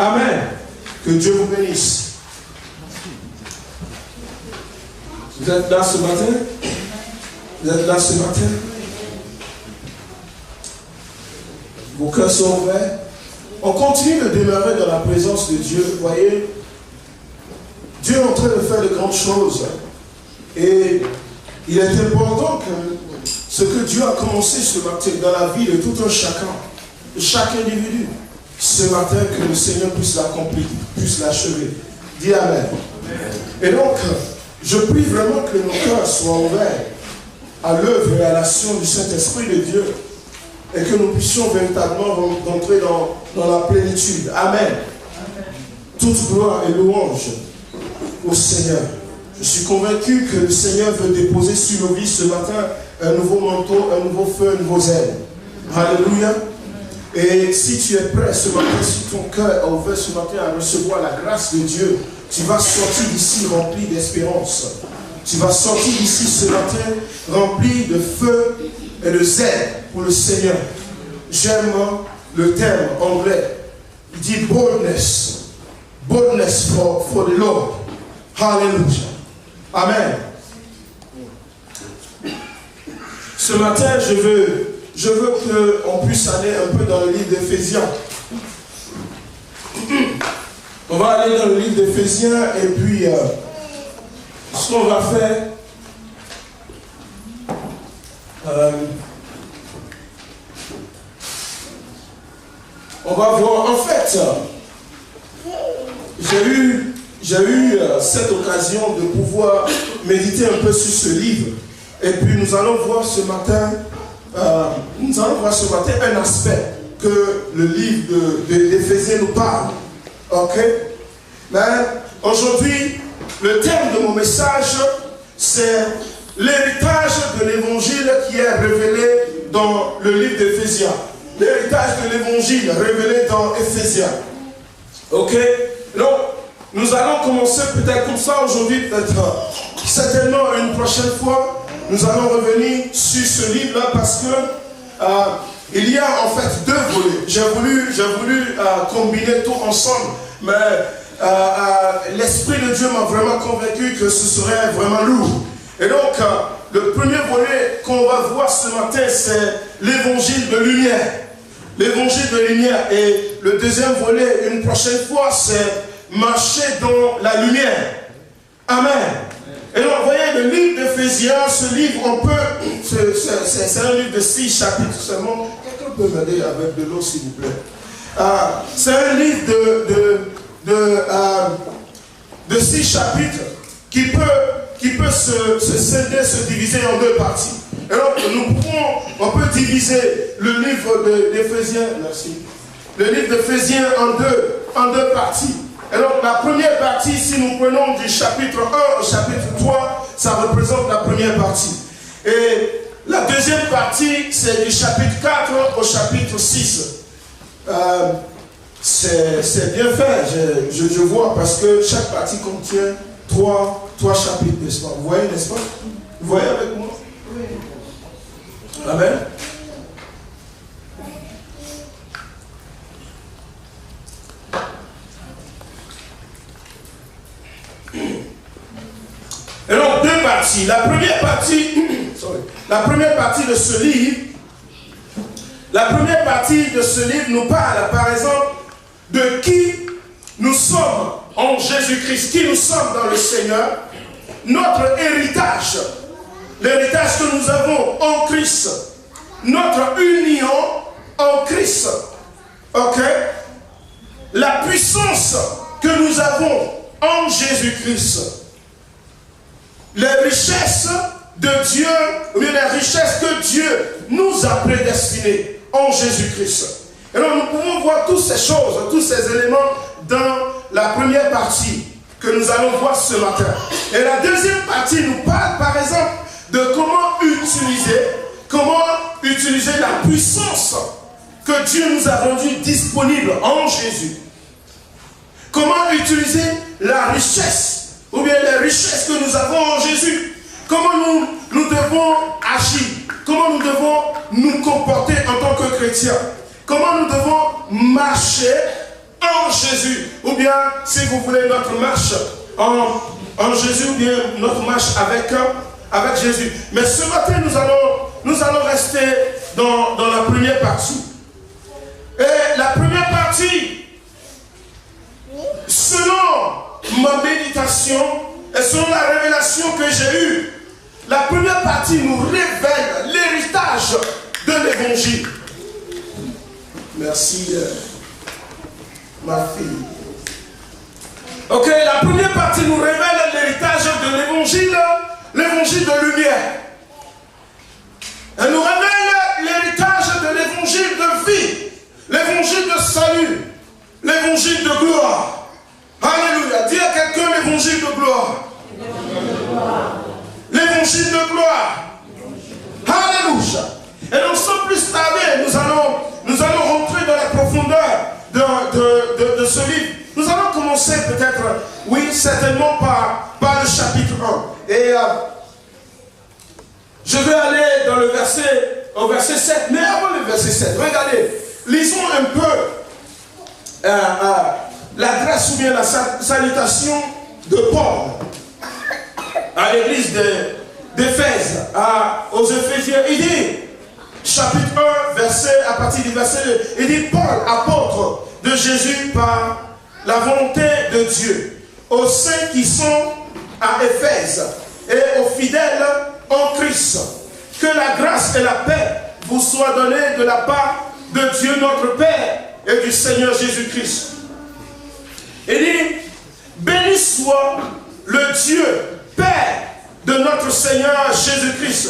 Amen. Que Dieu vous bénisse. Vous êtes là ce matin? Vous êtes là ce matin? Vos cœurs sont ouverts. On continue de demeurer dans la présence de Dieu. Vous voyez, Dieu est en train de faire de grandes choses. Et il est important que ce que Dieu a commencé ce matin dans la vie de tout un chacun, de chaque individu, ce matin, que le Seigneur puisse l'accomplir, puisse l'achever. Dis Amen. Et donc, je prie vraiment que nos cœurs soient ouverts à l'œuvre et à l'action du Saint-Esprit de Dieu et que nous puissions véritablement rentrer dans la plénitude. Amen. Toute gloire et louange au Seigneur. Je suis convaincu que le Seigneur veut déposer sur nos vies ce matin un nouveau manteau, un nouveau feu, un nouveau zèle. Alléluia. Et si tu es prêt ce matin, si ton cœur est ouvert ce matin à recevoir la grâce de Dieu, tu vas sortir d'ici rempli d'espérance. Tu vas sortir d'ici ce matin rempli de feu et de zèle pour le Seigneur. J'aime le terme anglais. Il dit boldness. Boldness for the Lord. Hallelujah. Amen. Ce matin, je veux qu'on puisse aller un peu dans le livre d'Éphésiens. On va aller dans le livre d'Éphésiens et puis ce qu'on va faire, on va voir. En fait, j'ai eu cette occasion de pouvoir méditer un peu sur ce livre. Et puis nous allons voir ce matin, un aspect que le livre d'Éphésiens nous parle. Ok? Mais aujourd'hui, le thème de mon message, c'est l'héritage de l'évangile qui est révélé dans le livre d'Éphésiens. L'héritage de l'évangile révélé dans Éphésiens. Ok? Donc, nous allons commencer peut-être comme ça aujourd'hui, peut-être certainement une prochaine fois. Nous allons revenir sur ce livre-là parce que il y a en fait deux volets. J'ai voulu combiner tout ensemble, mais l'Esprit de Dieu m'a vraiment convaincu que ce serait vraiment lourd. Et donc, le premier volet qu'on va voir ce matin, c'est l'évangile de lumière. L'évangile de lumière. Et le deuxième volet, une prochaine fois, c'est marcher dans la lumière. Amen. Et donc, vous voyez, le livre d'Éphésiens, ce livre, c'est un livre de 6 chapitres seulement. Quelqu'un peut m'aider avec de l'eau, s'il vous plaît. C'est un livre de 6 chapitres qui peut se scinder, se diviser en deux parties. Et donc, on peut diviser le livre d'Éphésiens, merci. Le livre d'Éphésiens en deux parties. Et donc, la première partie, si nous prenons du chapitre 1 au chapitre 3, ça représente la première partie. Et la deuxième partie, c'est du chapitre 4 au chapitre 6. C'est bien fait, je vois, parce que chaque partie contient trois chapitres, n'est-ce pas? Vous voyez, n'est-ce pas? Vous voyez avec moi? Oui. Amen. Et donc, deux parties. La première partie de ce livre, nous parle, par exemple, de qui nous sommes en Jésus-Christ, qui nous sommes dans le Seigneur, notre héritage, l'héritage que nous avons en Christ, notre union en Christ, ok? La puissance que nous avons en Jésus-Christ. Les richesses de Dieu, ou bien les richesses que Dieu nous a prédestinées en Jésus-Christ. Et donc nous pouvons voir toutes ces choses, tous ces éléments dans la première partie que nous allons voir ce matin. Et la deuxième partie nous parle par exemple de comment utiliser la puissance que Dieu nous a rendue disponible en Jésus. Comment utiliser la richesse, ou bien les richesses que nous avons en Jésus. Comment nous devons agir. Comment nous devons nous comporter en tant que chrétiens. Comment nous devons marcher en Jésus, ou bien, si vous voulez, notre marche en Jésus, ou bien notre marche avec Jésus. Mais ce matin, nous allons rester dans la première partie. Et la première partie, selon ma méditation et selon la révélation que j'ai eue, la première partie nous révèle l'héritage de l'évangile. Merci, ma fille. Ok, la première partie nous révèle l'héritage de l'évangile, l'évangile de lumière. Elle nous révèle l'héritage de l'évangile de vie, l'évangile de salut, l'évangile de gloire. Alléluia. Dis à quelqu'un l'évangile de gloire. L'évangile de gloire. Alléluia. Et donc sans plus tarder, nous allons rentrer dans la profondeur de ce livre. Nous allons commencer peut-être, oui, certainement par le chapitre 1. Et je vais aller dans au verset 7. Mais avant le verset 7, regardez, lisons un peu l'adresse ou bien la salutation de Paul à l'église d'Éphèse, aux Éphésiens. Il dit, chapitre 1, à partir du verset 2, il dit, Paul, apôtre de Jésus par la volonté de Dieu, aux saints qui sont à Éphèse et aux fidèles en Christ, que la grâce et la paix vous soient données de la part de Dieu notre Père et du Seigneur Jésus-Christ. Il dit, béni soit le Dieu, Père de notre Seigneur Jésus-Christ,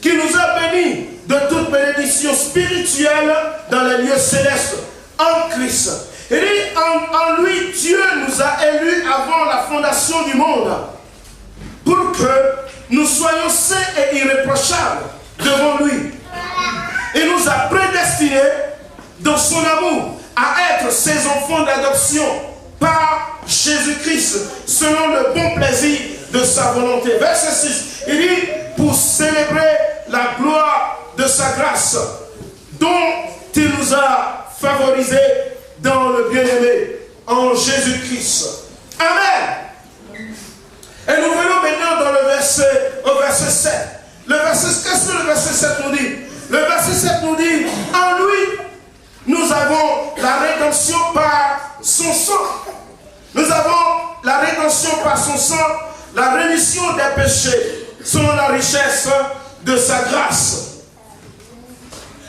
qui nous a bénis de toute bénédiction spirituelle dans les lieux célestes en Christ. Il dit, en lui, Dieu nous a élus avant la fondation du monde, pour que nous soyons saints et irréprochables devant lui. Il nous a prédestinés dans son amour à être ses enfants d'adoption par Jésus-Christ, selon le bon plaisir de sa volonté. Verset 6, il dit, pour célébrer la gloire de sa grâce, dont il nous a favorisés dans le bien-aimé, en Jésus-Christ. Amen. Et nous venons maintenant dans au verset 7. Qu'est-ce que le verset 7 nous dit? Le verset 7 nous dit, en lui, nous avons la rédemption par son sang. Nous avons la rédemption par son sang, la rémission des péchés, selon la richesse de sa grâce.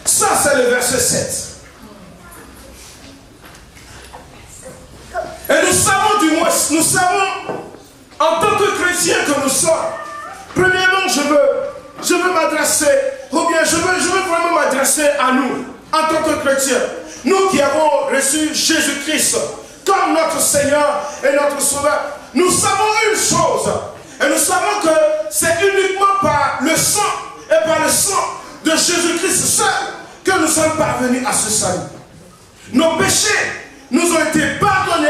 Ça, c'est le verset 7. Et nous savons, en tant que chrétiens que nous sommes, premièrement, je veux m'adresser, ou bien je veux vraiment m'adresser à nous, en tant que chrétiens. Nous qui avons reçu Jésus-Christ comme notre Seigneur et notre Sauveur, nous savons une chose, et nous savons que c'est uniquement par le sang et par le sang de Jésus-Christ seul que nous sommes parvenus à ce salut. Nos péchés nous ont été pardonnés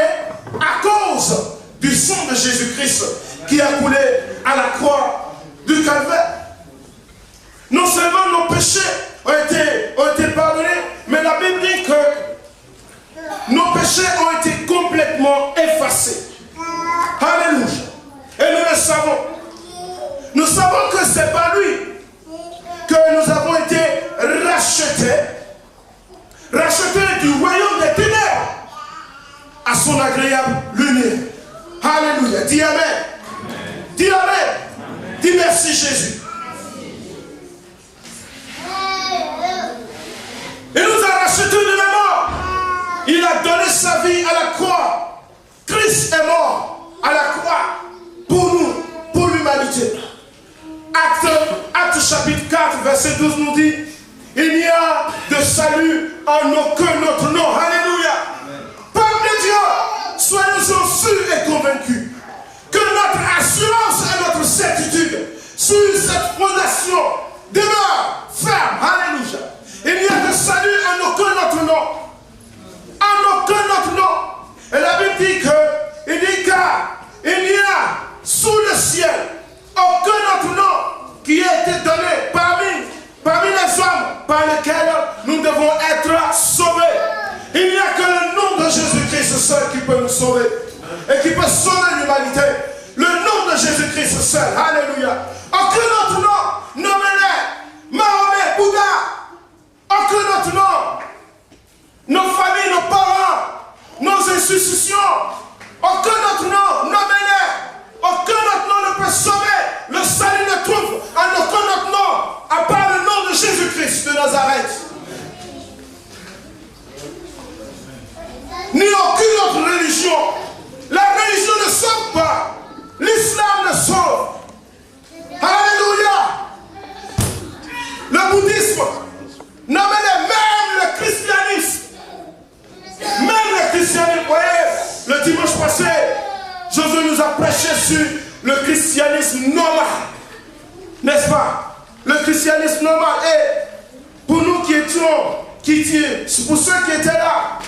à cause du sang de Jésus-Christ qui a coulé à la croix du Calvaire. Non seulement nos péchés ont été pardonnés, mais la Bible dit que nos péchés ont été complètement effacés. Alléluia. Et nous le savons. Nous savons que c'est par lui que nous avons été rachetés du royaume des ténèbres à son agréable lumière. Alléluia. Dis Amen. Dis Amen. Amen. Dis merci Jésus. Il nous a rachetés de la mort. Il a donné sa vie à la croix. Christ est mort à la croix pour nous, pour l'humanité. Acte chapitre 4, verset 12 nous dit, il n'y a de salut en aucun autre nom. Alléluia. Peuple de Dieu, soyons-en sûrs et convaincus que notre assurance et notre certitude sur cette fondation demeure ferme. Alléluia. Il n'y a de salut en aucun autre nom. En aucun autre nom. Et la Bible dit car il n'y a sous le ciel aucun autre nom qui a été donné parmi les hommes par lesquels nous devons être sauvés. Il n'y a que le nom de Jésus-Christ seul. Alléluia. Aucun autre nom, nommez-les. Mahomet, Bouddha. Aucun autre nom. Nos familles, nos parents, nos institutions. Aucun autre nom, nommez-les. Aucun autre nom ne peut sauver. Le salut ne trouve en aucun autre nom, à part le nom de Jésus-Christ de Nazareth. Ni aucune autre religion. La religion ne sauve pas. L'islam ne sauve. Alléluia. Le bouddhisme, nommez-les, même le christianisme. Même le christianisme, vous voyez, le dimanche passé, Josué nous a prêché sur le christianisme normal. N'est-ce pas? Le christianisme normal. Et pour nous qui étions, pour ceux qui étaient là,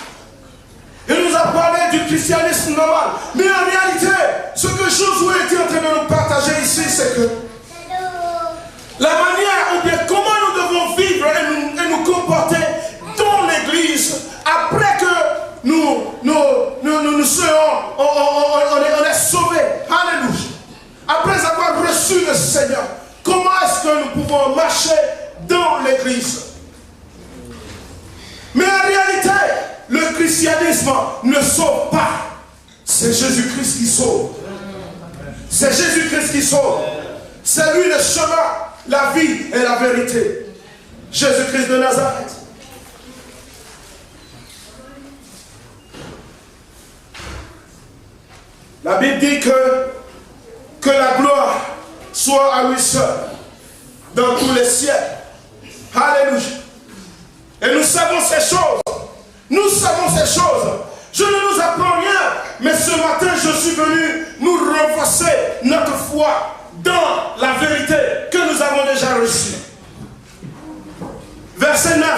il nous a parlé du christianisme normal. Mais en réalité, ce que Josué était en train de nous partager ici, c'est que la manière ou bien comment nous devons vivre et nous comporter dans l'église après que nous soyons, on est sauvés. Alléluia. Après avoir reçu le Seigneur, comment est-ce que nous pouvons marcher dans l'église? Mais en réalité, le christianisme ne sauve pas. C'est Jésus-Christ qui sauve. C'est Jésus-Christ qui sauve. C'est lui le chemin, la vie et la vérité. Jésus-Christ de Nazareth. La Bible dit que la gloire soit à lui seul dans tous les siècles. Alléluia. Et nous savons ces choses. Nous savons ces choses. Je ne nous apprends rien. Mais ce matin, je suis venu nous renforcer notre foi dans la vérité que nous avons déjà reçue. Verset 9,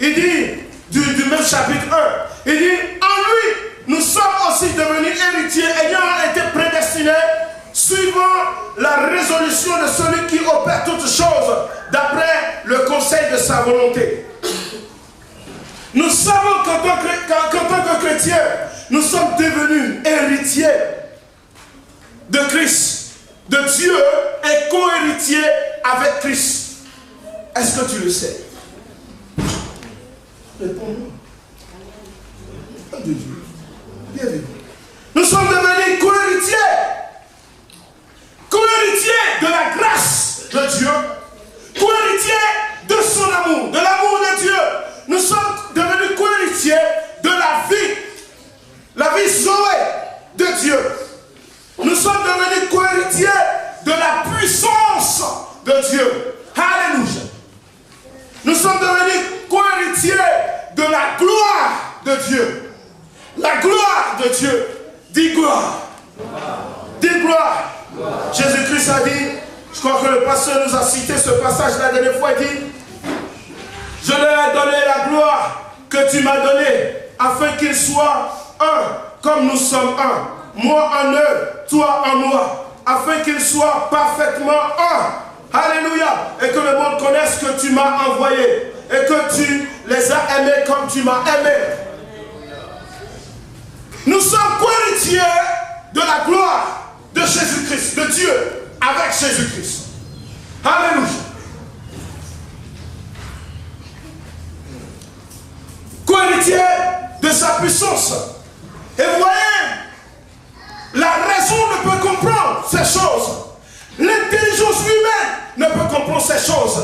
il dit, du même chapitre 1, il dit, en lui, nous sommes aussi devenus héritiers, ayant été prédestinés, suivant la résolution de celui qui opère toutes choses, d'après le conseil de sa volonté. Nous savons qu'en tant que chrétiens, nous sommes devenus héritiers de Christ, de Dieu, et co-héritiers avec Christ. Est-ce que tu le sais? Réponds-moi. De Dieu. Bienvenue. Nous sommes devenus co-héritiers. Co-héritiers de la grâce de Dieu. Co-héritiers de son amour, de l'amour de Dieu. Nous sommes devenus co-héritiers de la vie Zoé de Dieu. Nous sommes devenus co-héritiers de la puissance de Dieu. Alléluia. Nous sommes devenus co-héritiers de la gloire de Dieu. La gloire de Dieu. Dis gloire. Dis gloire. Jésus-Christ a dit, je crois que le pasteur nous a cité ce passage la dernière fois, il dit, je leur ai donné la gloire que tu m'as donnée, afin qu'ils soient un, comme nous sommes un. Moi en eux, toi en moi, afin qu'ils soient parfaitement un. Alléluia. Et que le monde connaisse que tu m'as envoyé, et que tu les as aimés comme tu m'as aimé. Nous sommes co-héritiers de la gloire de Jésus-Christ, de Dieu, avec Jésus-Christ. Alléluia. Co-héritier de sa puissance. Et vous voyez, la raison ne peut comprendre ces choses. L'intelligence humaine ne peut comprendre ces choses.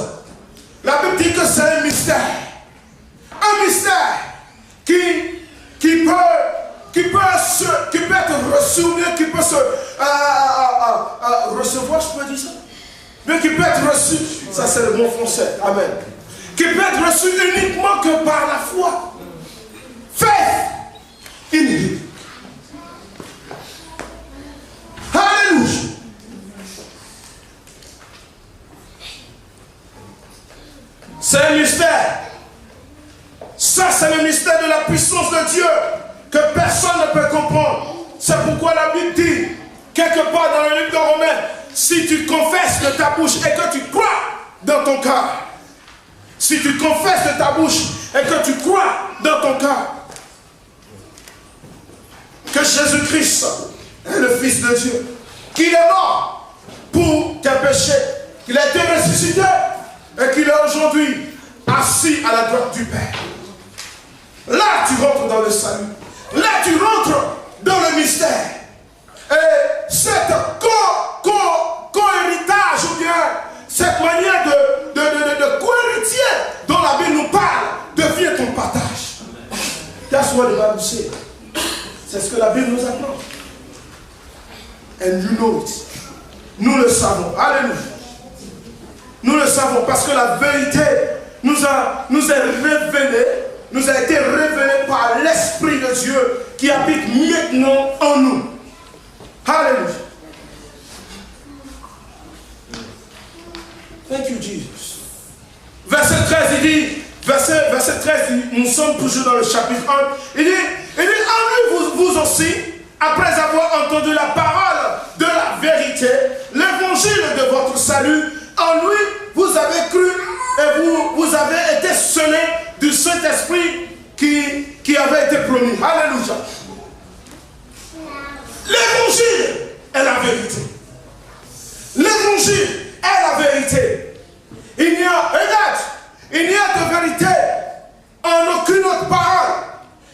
La Bible dit que c'est un mystère. Un mystère qui peut être reçu, qui peut se recevoir, je peux dire ça. Mais qui peut être reçu, ça c'est le mot français, amen. Qui peut être reçu uniquement que par la foi. Faith in him. Alléluia. C'est un mystère. Ça, c'est le mystère de la puissance de Dieu que personne ne peut comprendre. C'est pourquoi la Bible dit, quelque part dans le livre de Romains, si tu confesses de ta bouche et que tu crois dans ton cœur, si tu confesses de ta bouche et que tu crois dans ton cœur que Jésus-Christ est le Fils de Dieu, qu'il est mort pour tes péchés. Qu'il a été ressuscité et qu'il est aujourd'hui assis à la droite du Père. Là, tu rentres dans le salut. Là, tu rentres dans le mystère. Et cette co-héritage ou bien cette manière de co-héritier dont la Bible nous parle devient ton partage. That's what the Bible says. C'est ce que la Bible nous apprend. And you know it. Nous le savons. Alléluia. Nous le savons parce que la vérité nous a été révélée par l'Esprit de Dieu qui habite maintenant en nous. Alléluia. Thank you, Jesus. Verset 13, il dit, verset 13, nous sommes toujours dans le chapitre 1. Il dit, en lui vous aussi, après avoir entendu la parole de la vérité, l'évangile de votre salut, en lui vous avez cru et vous avez été scellés du Saint-Esprit qui avait été promis. Alléluia. L'évangile est la vérité. L'évangile est la vérité. Il n'y a de vérité en aucune autre parole.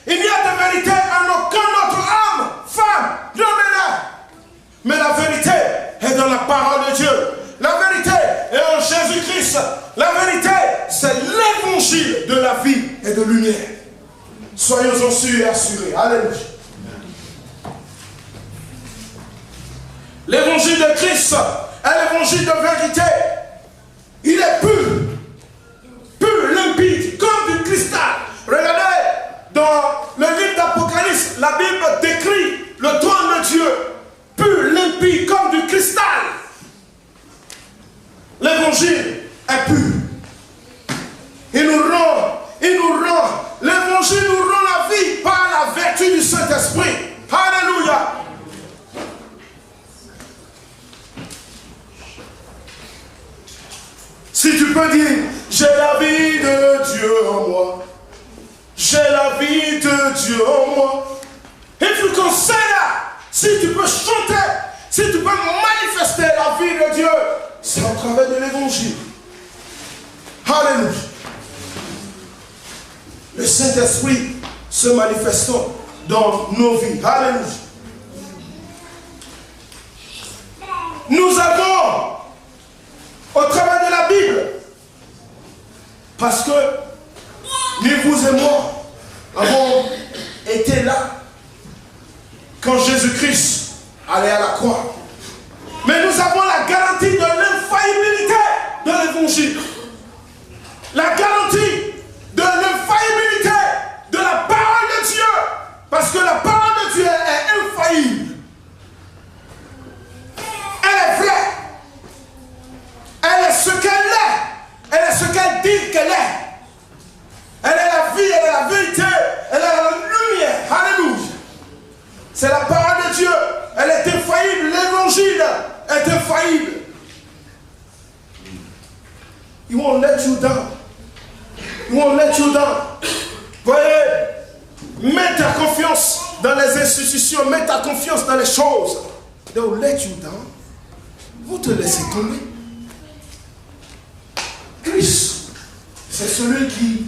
Il n'y a de vérité en aucun autre homme, femme, non mais la vérité est dans la parole de Dieu. La vérité est en Jésus-Christ. La vérité, c'est l'évangile de la vie et de lumière. Soyons-en sûrs et assurés. Alléluia. L'évangile de Christ est l'évangile de vérité. Il est pur, limpide, comme du cristal. Regardez, dans le livre d'Apocalypse, la Bible décrit le trône de Dieu, pur, limpide, comme du cristal. L'évangile est pur. L'évangile nous rend la vie par la vertu du Saint-Esprit. Alléluia. Si tu peux dire, j'ai la vie de Dieu en moi. J'ai la vie de Dieu en moi. If you can say that, si tu peux chanter, si tu peux manifester la vie de Dieu, c'est au travers de l'évangile. Alléluia. Le Saint-Esprit se manifestant dans nos vies. Alléluia. Nous avons, au travers de la Bible, parce que ni vous et moi avons été là quand Jésus-Christ allait à la croix. Mais nous avons la garantie de l'infaillibilité de l'évangile. La garantie de l'infaillibilité de la parole de Dieu. Parce que la parole de Dieu est infaillible. Elle est vraie. Elle est ce qu'elle est. Elle est ce qu'elle dit qu'elle est. Elle est la vie, elle est la vérité, elle est la lumière. Alléluia. C'est la parole de Dieu. Elle est infaillible. L'évangile est infaillible. He won't let you down. He won't let you down. Voyez, mets ta confiance dans les institutions, mets ta confiance dans les choses. They will let you down. Vous te laissez tomber. Christ, c'est celui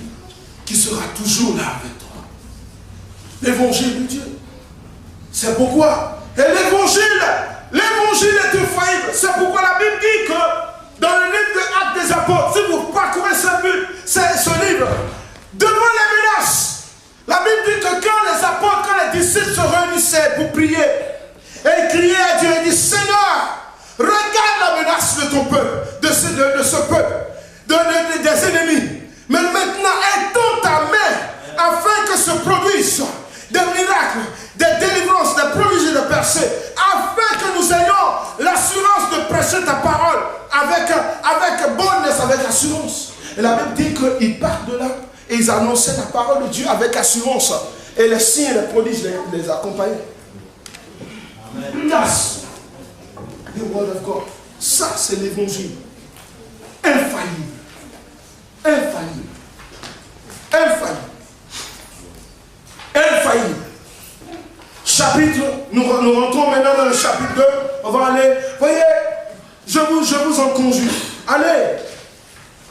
qui sera toujours là avec toi. L'évangile de Dieu. C'est pourquoi. Et l'évangile est infaillible. C'est pourquoi la Bible dit que dans le livre des Actes des Apôtres, si vous parcourez ce livre, devant les menaces, la Bible dit que quand les apôtres, quand les disciples se réunissaient pour prier, et ils criaient à Dieu, ils disent, Seigneur, regarde la menace de ton peuple, de ce peuple, des ennemis. Mais maintenant, étends ta main afin que se produisent des miracles, des délivrances, des prodiges et des percées, afin que nous ayons l'assurance de prêcher ta parole avec bonheur, avec assurance. Et la Bible dit qu'ils partent de là et ils annonçaient la parole de Dieu avec assurance. Et les signes et les prodiges les accompagnaient. That's the word of God. Ça, c'est l'évangile. Infaillible. Infaillible. Infaillible. Infaillible. Chapitre, nous rentrons maintenant dans le chapitre 2. On va aller. Voyez, je vous en conjure. Allez,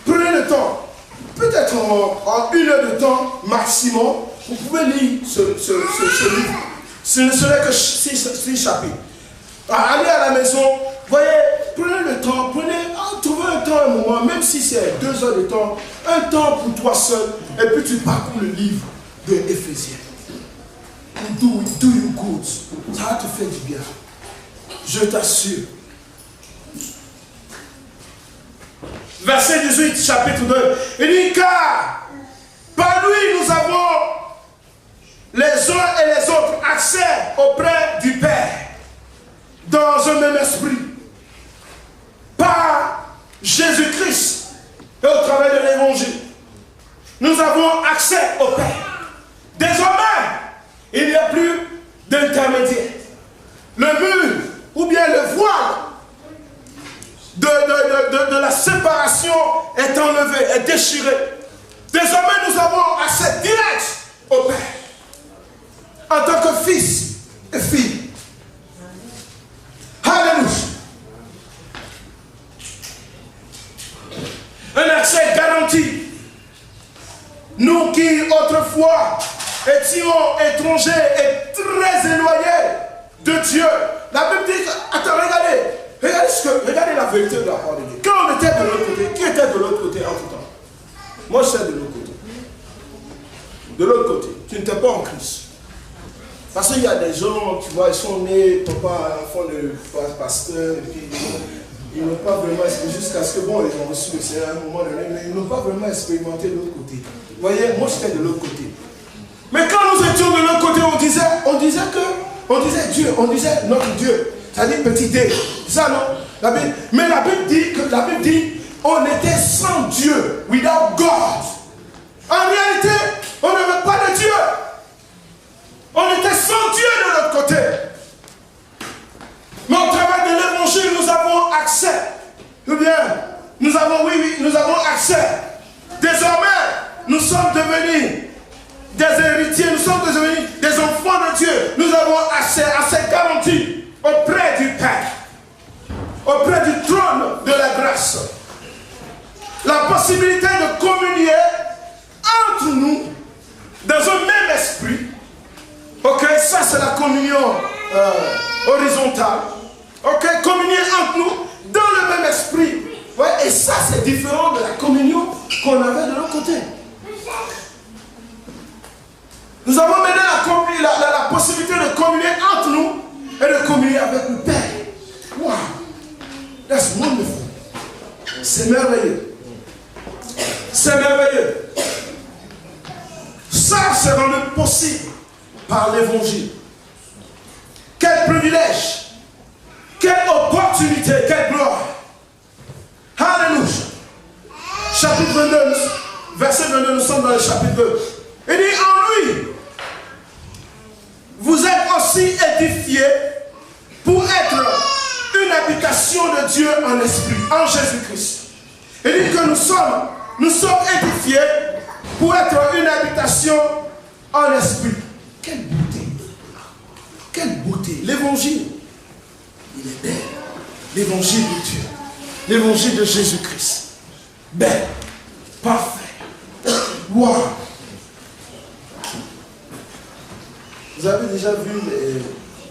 prenez le temps. Peut-être en 1 heure de temps maximum, vous pouvez lire ce livre. Ce ne serait que 6 chapitres. Allez à la maison, voyez, prenez le temps, trouvez un temps, un moment, même si c'est 2 heures de temps, un temps pour toi seul, et puis tu parcours le livre de Éphésiens. Do you good. Ça va te faire du bien. Je t'assure. Verset 18, chapitre 2. Il dit, car par lui nous avons les uns et les autres accès auprès du Père dans un même esprit. Par Jésus-Christ et au travers de l'évangile. Nous avons accès au Père. Désormais, il n'y a plus d'intermédiaire. Le mur ou bien le voile de la séparation est enlevé, est déchiré. Désormais, nous avons accès direct au Père. En tant que fils et fille. Alléluia. Un accès garanti. Nous qui autrefois étions étrangers et très éloignés de Dieu. La Bible dit, attends, regardez la vérité de la parole de Dieu. Quand on était de l'autre côté, qui était de l'autre côté en tout temps? Moi, je suis de l'autre côté. De l'autre côté, tu n'étais pas en Christ. Parce qu'il y a des gens, tu vois, ils sont nés, papa, enfant de pasteur, et puis ils n'ont pas vraiment expérimenté, jusqu'à ce que, bon, ils ont reçu le Seigneur à un moment donné, mais ils n'ont pas vraiment expérimenté de l'autre côté. Vous voyez, moi, j'étais de l'autre côté. Mais quand nous étions de l'autre côté, on disait Dieu, on disait notre Dieu, c'est-à-dire petit D. C'est ça, non? Mais la Bible dit, on était sans Dieu, without God. En réalité, on n'avait pas de Dieu. On était sans Dieu de l'autre côté. Mais au travers de l'évangile, nous avons accès. Ou bien, nous avons accès. Désormais, nous sommes devenus des héritiers, nous sommes devenus des enfants de Dieu. Nous avons accès garanti auprès du Père, auprès du trône de la grâce. La possibilité de communier entre nous dans un même esprit. Ok, ça c'est la communion horizontale. Ok, communier entre nous dans le même esprit. Ouais, et ça c'est différent de la communion qu'on avait de l'autre côté. Nous avons maintenant la possibilité de communier entre nous et de communier avec le Père. Wow, that's wonderful. C'est merveilleux. C'est merveilleux. Ça c'est rendu possible par l'évangile. Quel privilège, quelle opportunité, quelle gloire. Alléluia. Chapitre 22, verset 22, nous sommes dans le chapitre 2. Il dit, en lui, vous êtes aussi édifiés pour être une habitation de Dieu en esprit, en Jésus-Christ. Il dit que nous sommes édifiés pour être une habitation en esprit. Quelle beauté! Quelle beauté! L'évangile, il est belle. L'évangile de Dieu. L'évangile de Jésus-Christ. Belle. Parfait. Wow! Vous avez déjà vu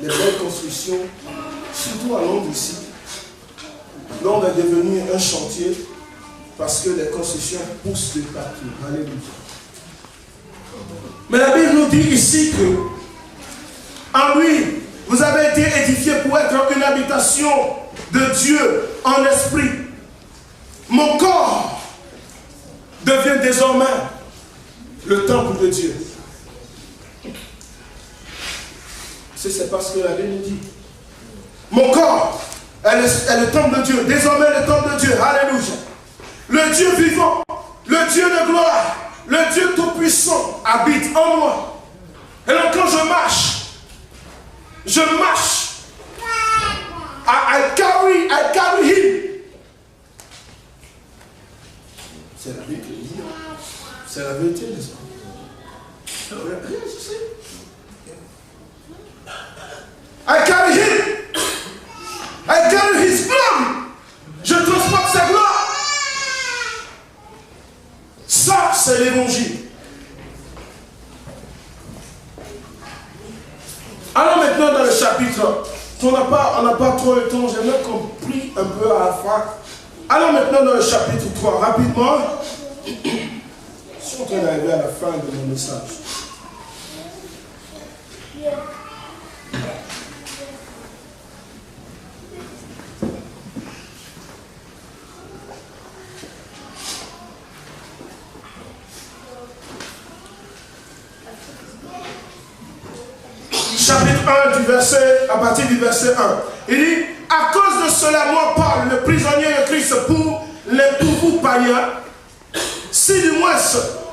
les belles constructions, surtout à Londres ici. Londres est devenu un chantier parce que les constructions poussent de partout. Alléluia. Mais la Bible nous dit ici que en lui, vous avez été édifiés pour être une habitation de Dieu en esprit. Mon corps devient désormais le temple de Dieu. C'est parce que la Bible nous dit. Mon corps est le temple de Dieu. Désormais le temple de Dieu. Alléluia. Le Dieu vivant, le Dieu de gloire, le Dieu tout-puissant habite en moi. Et donc quand je marche, I carry him. C'est la Bible qui dit. C'est la vérité, n'est-ce pas? I carry him. I carry his glory. Allons maintenant dans le chapitre. On n'a pas trop le temps, j'aimerais qu'on prie un peu à la fin. Allons maintenant dans le chapitre 3, rapidement. Je suis en train d'arriver à la fin de mon message. Chapitre 1 du verset, à partir du verset 1. Il dit, à cause de cela, moi Paul, le prisonnier de Christ pour vous païens, si du moins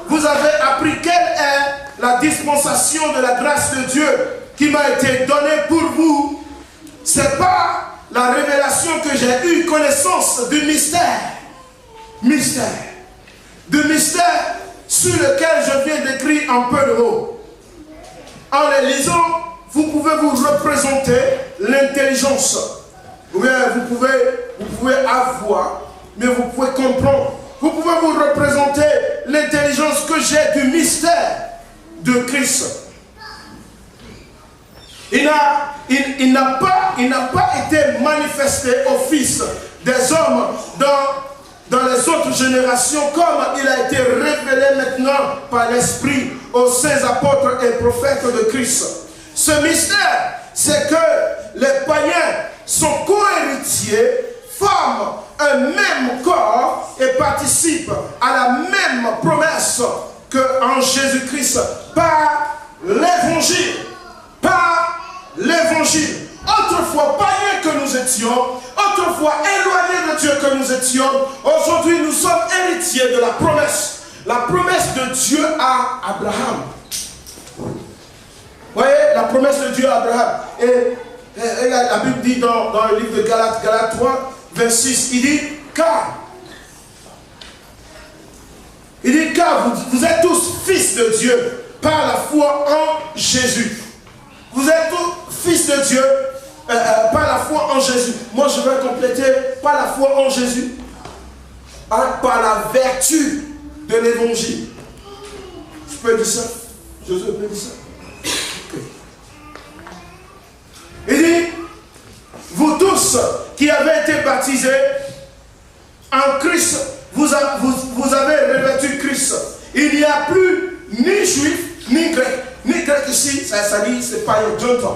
vous avez appris quelle est la dispensation de la grâce de Dieu qui m'a été donnée pour vous, c'est pas la révélation que j'ai eu connaissance du mystère. Du mystère sur lequel je viens d'écrire un peu de mots. En les lisant, vous pouvez vous représenter l'intelligence. Ou bien vous pouvez avoir, mais vous pouvez comprendre. Vous pouvez vous représenter l'intelligence que j'ai du mystère de Christ. Il n'a pas été manifesté au Fils des hommes dans les autres générations, comme il a été révélé maintenant par l'Esprit aux saints apôtres et prophètes de Christ. Ce mystère, c'est que les païens sont co-héritiers, forment un même corps et participent à la même promesse qu'en Jésus-Christ par l'évangile. Autrefois païens que nous étions, autrefois éloignés de Dieu que nous étions, aujourd'hui nous sommes héritiers de la promesse de Dieu à Abraham. Vous voyez, la promesse de Dieu à Abraham. Et la Bible dit dans le livre de Galates 3, 26, il dit, car vous êtes tous fils de Dieu par la foi en Jésus. Vous êtes tous fils de Dieu par la foi en Jésus. Moi, je vais compléter par la foi en Jésus, par la vertu de l'évangile. Je peux dire ça? Josué peut dire ça? Okay. Il dit, vous tous qui avez été baptisés en Christ, vous avez revêtu Christ. Il n'y a plus ni juif, ni grec. Ni grec ici, ça dit, c'est pas un Gentile.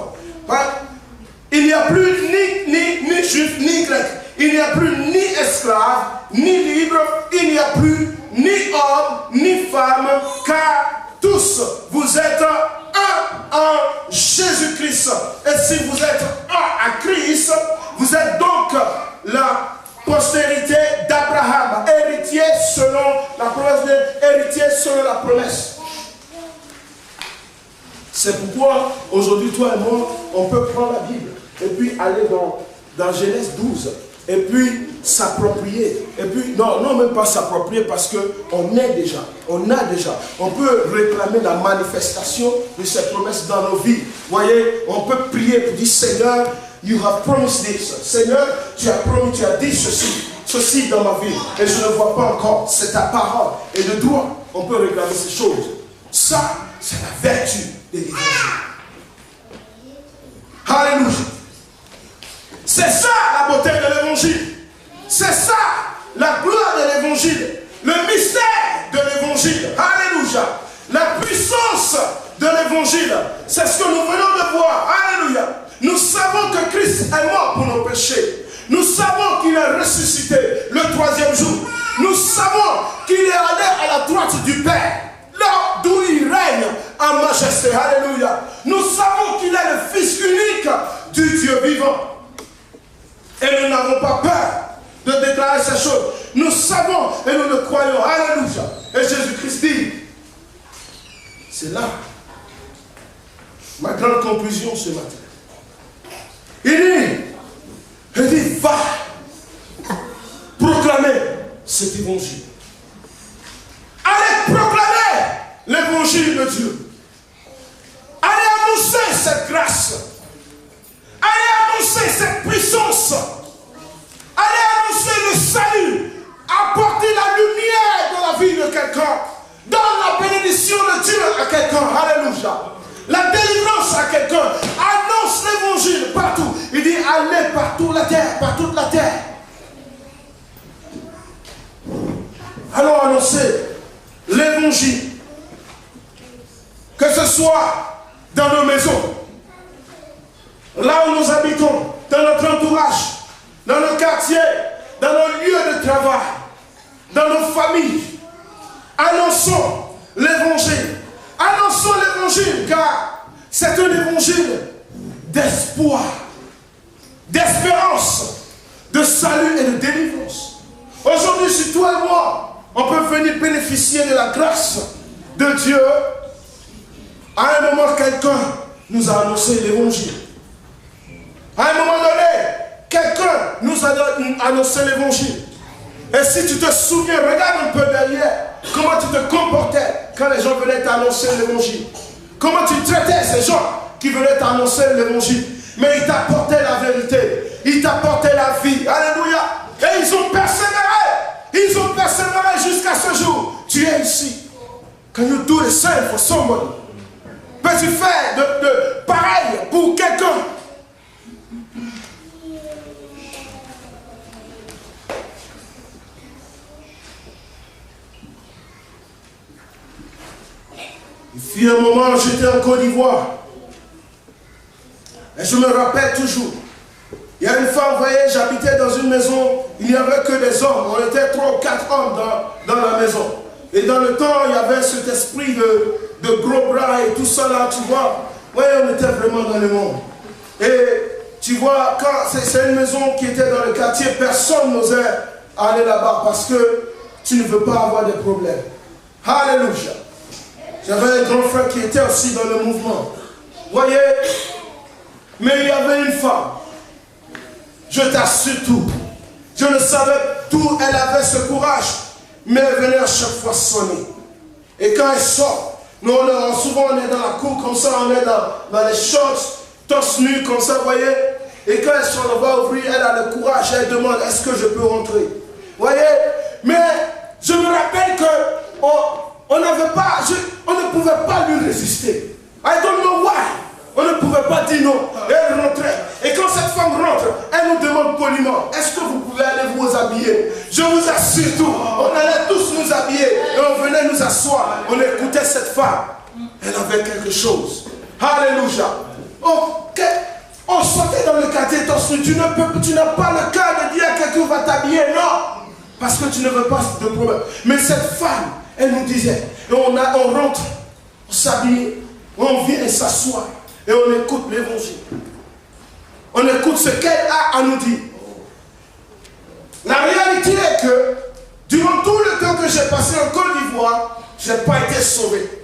Il n'y a plus ni juif, ni grec. Il n'y a plus ni esclave, ni libre. Il n'y a plus ni homme, ni femme, car tous vous êtes un en Jésus-Christ. Et si vous êtes un à Christ, vous êtes donc la postérité d'Abraham, héritier selon la promesse. C'est pourquoi aujourd'hui, toi et moi, on peut prendre la Bible et puis aller dans Genèse 12 et puis s'approprier. Et puis, non, même pas s'approprier parce qu'on a déjà. On peut réclamer la manifestation de cette promesse dans nos vies. Vous voyez, on peut prier pour dire, Seigneur, you have promised this. Seigneur, tu as promis, tu as dit ceci dans ma vie. Et je ne vois pas encore. C'est ta parole. Et le droit, on peut réclamer ces choses. Ça, c'est la vertu de l'évangile. Alléluia. C'est ça la beauté de l'évangile. C'est ça la gloire de l'évangile. Le mystère de l'évangile. Alléluia. La puissance de l'évangile. C'est ce que nous venons de voir. Alléluia. Nous savons que Christ est mort pour nos péchés. Nous savons qu'il est ressuscité le 3e jour. Nous savons qu'il est allé à la droite du Père, là d'où il règne en majesté. Alléluia. Nous savons qu'il est le Fils unique du Dieu vivant. Et nous n'avons pas peur de déclarer ces choses. Nous savons et nous le croyons. Alléluia. Et Jésus-Christ dit, c'est là ma grande conclusion ce matin. Il dit, va proclamer cet évangile. Allez proclamer l'évangile de Dieu. Allez annoncer cette grâce. Allez annoncer cette puissance. Allez annoncer le salut. Apporter la lumière dans la vie de quelqu'un. Donne la bénédiction de Dieu à quelqu'un. Alléluia. La délivrance à quelqu'un. annoncer l'évangile. Que ce soit dans nos maisons, là où nous habitons, dans notre entourage, dans nos quartiers, dans nos lieux de travail, dans nos familles. Annonçons l'évangile. Annonçons l'évangile, car c'est un évangile d'espoir, d'espérance, de salut et de délivrance. Aujourd'hui, si toi et moi, on peut venir bénéficier de la grâce de Dieu, à un moment, quelqu'un nous a annoncé l'évangile. À un moment donné, quelqu'un nous a annoncé l'évangile. Et si tu te souviens, regarde un peu derrière, comment tu te comportais quand les gens venaient t'annoncer l'évangile. Comment tu traitais ces gens qui venaient t'annoncer l'évangile. Mais ils t'apportaient la vérité. Ils t'apportaient la vie. Alléluia. Et ils ont persévéré. Ils ont persévéré jusqu'à ce jour. Tu es ici. Can you do the same for somebody? Peux-tu faire de pareil pour quelqu'un? Il fut un moment, j'étais en Côte d'Ivoire. Et je me rappelle toujours. Il y a une fois, vous voyez, j'habitais dans une maison, il n'y avait que des hommes. On était 3 ou 4 hommes dans la maison. Et dans le temps, il y avait cet esprit de gros bras et tout ça là, tu vois. Oui, on était vraiment dans le monde. Et tu vois, quand c'est une maison qui était dans le quartier, personne n'osait aller là-bas parce que tu ne veux pas avoir de problèmes. Alléluia. J'avais un grand frère qui était aussi dans le mouvement. Vous voyez, mais il y avait une femme. Je t'assure tout. Je ne savais tout, elle avait ce courage. Mais elle venait à chaque fois sonner. Et quand elle sort, nous souvent on est dans la cour comme ça, on est dans les shorts, torse nu comme ça, vous voyez. Et quand elle sort, on va ouvrir, elle a le courage, elle demande, est-ce que je peux rentrer? Vous voyez. Mais je me rappelle que on ne pouvait pas lui résister. I don't know why. On ne pouvait pas dire non. Et elle rentrait. Et quand cette femme rentre, elle nous demande poliment, est-ce que vous pouvez aller vous habiller? Je vous assure tout. On allait tous nous habiller. Et on venait nous asseoir. On écoutait cette femme. Elle avait quelque chose. Alléluia. Ok. On sortait dans le quartier. Tu n'as pas le cœur de dire à quelqu'un va t'habiller. Non. Parce que tu ne veux pas de problème. Mais cette femme, elle nous disait, et on rentre, on s'habille, on vient et s'assoit. Et on écoute l'évangile. On écoute ce qu'elle a à nous dire. La réalité est que, durant tout le temps que j'ai passé en Côte d'Ivoire, je n'ai pas été sauvé.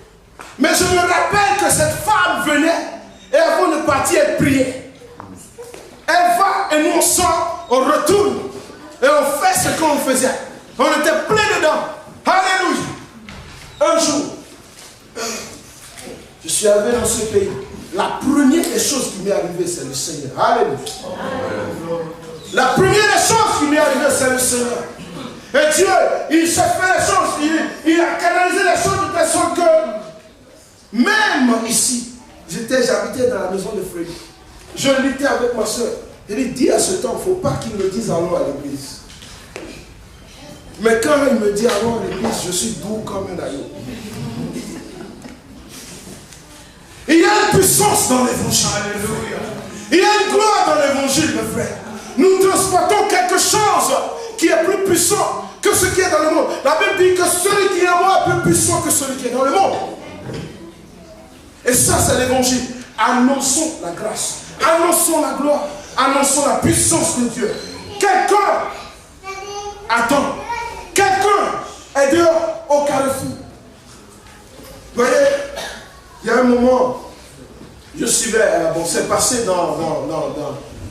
Mais je me rappelle que cette femme venait, et avant de partir, elle priait. Elle va, et nous on sort, on retourne, et on fait ce qu'on faisait. On était plein dedans. Alléluia. Un jour, je suis arrivé dans ce pays. La première des choses qui m'est arrivée, c'est le Seigneur. Alléluia. La première des choses qui m'est arrivée, c'est le Seigneur. Et Dieu, il s'est fait les choses, il a canalisé les choses de telle sorte que, même ici, j'habitais dans la maison de Frédéric. Je l'étais avec ma soeur. Il dit à ce temps, il ne faut pas qu'il me dise allons à l'église. Mais quand il me dit allons à l'église, je suis doux comme un agneau. Il y a une puissance dans l'évangile. Il y a une gloire dans l'évangile, mes frères. Nous transportons quelque chose qui est plus puissant que ce qui est dans le monde. La Bible dit que celui qui est en moi est plus puissant que celui qui est dans le monde. Et ça, c'est l'évangile. Annonçons la grâce. Annonçons la gloire. Annonçons la puissance de Dieu. Quelqu'un attend. Quelqu'un est dehors au carrefour. Vous voyez, il y a un moment, je suivais, bon, c'est passé dans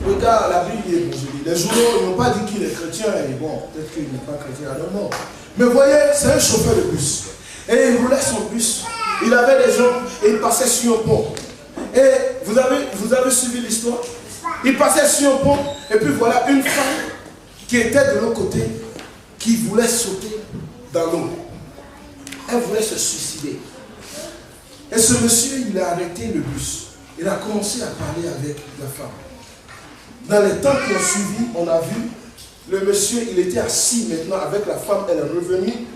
regarde, la Bible, bon, je dis, les journaux, ils n'ont pas dit qu'il est chrétien, et bon, peut-être qu'il n'est pas chrétien, non. Mais vous voyez, c'est un chauffeur de bus. Et il roulait son bus. Il avait des gens, et il passait sur un pont. Et vous avez suivi l'histoire? Il passait sur un pont, et puis voilà une femme qui était de l'autre côté, qui voulait sauter dans l'eau. Elle voulait se suicider. Et ce monsieur, il a arrêté le bus. Il a commencé à parler avec la femme. Dans les temps qui ont suivi, on a vu, le monsieur, il était assis maintenant avec la femme, elle est revenue,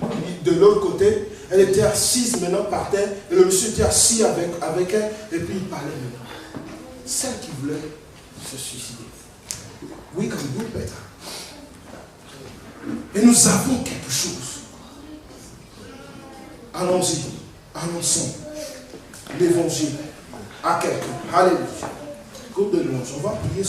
de l'autre côté. Elle était assise maintenant par terre. Et le monsieur était assis avec elle. Et puis il parlait maintenant. Celle qui voulait se suicider. We can do better. Et nous avons quelque chose. Allons-y. Annonçons l'évangile à quelqu'un. Alléluia. Groupe de louanges. On va prier.